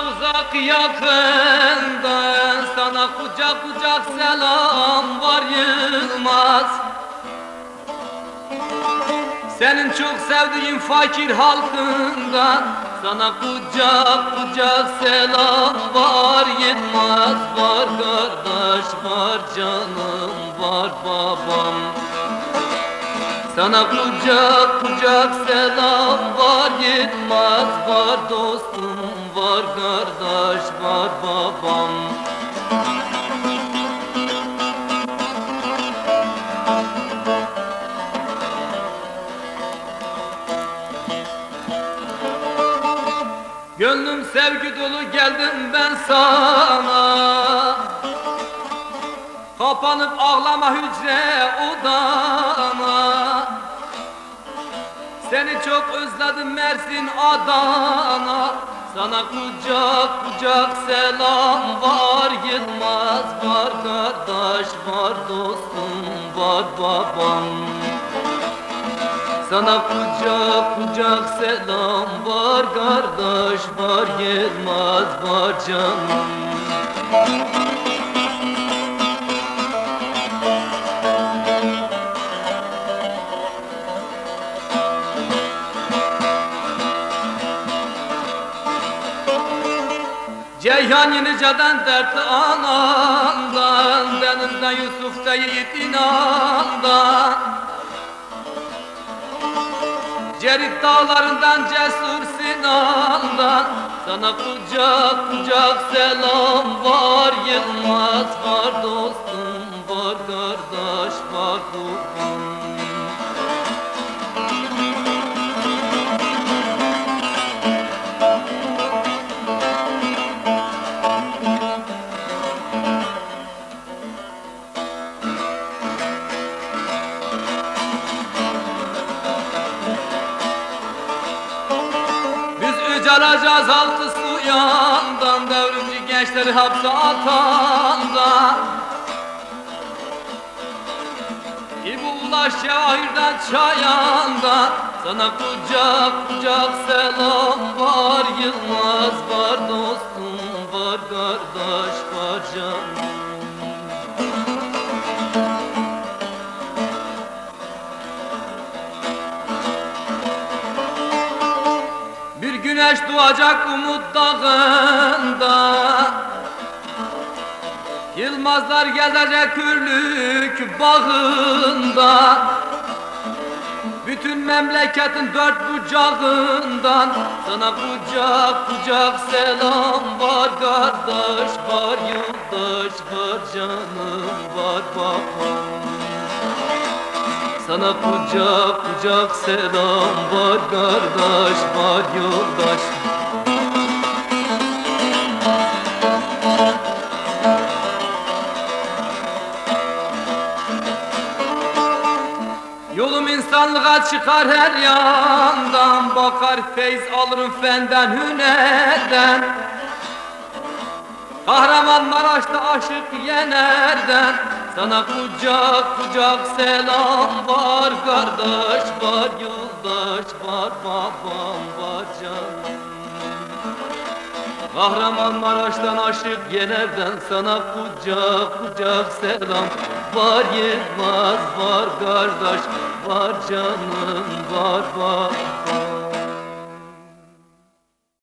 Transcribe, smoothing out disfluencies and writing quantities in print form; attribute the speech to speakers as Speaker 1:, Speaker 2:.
Speaker 1: uzak yakından sana kucak kucak selam var Yılmaz. Senin çok sevdiğin fakir halkından sana kucak kucak selam var Yılmaz. Var kardeş, var canım, var babam. Sana kucak kucak selam var Yılmaz. Var dostum, var kardeş, var babam. Gönlüm sevgi dolu geldim ben sana. Kapanıp ağlama hücre odana. Seni çok özledim Mersin Adana. Sana kucak kucak selam var Yılmaz. Var kardeş, var dostum, var babam. Sana kucak kucak selam var kardeş, var Yılmaz, var canım. Ceyhan Yenice'den dertli anandan, denizden Yusuf'ta yiğit inandan, Cerit dağlarından cesur Sinan'dan sana kucak kucak selam var Yılmaz. Var dostum, var kardeş, var babam. Alacağız altı su yandan, devrimci gençleri hapse atandan. İbu Ulaş Cevahir'den Çayan'dan sana kucak kucak selam var Yılmaz. Var dostum, var kardeş, var canım. Güneş doğacak Umut Dağı'nda, Yılmazlar gezecek Hürlük bağında. Bütün memleketin dört bucağından sana kucak kucak selam var kardeş, var yoldaş, var canım, var babam. Sana kucak kucak selam var kardeş, var yoldaş. Yolum insanlığa çıkar her yandan, bakar feyz alırım fenden hünerden. Kahramanmaraş'ta aşık yenerden sana kucak kucak selam var kardeş, var yoldaş, var babam, var canım. Kahramanmaraş'tan aşık yenerden sana kucak kucak selam var Yılmaz, var kardeş, var canım, var babam.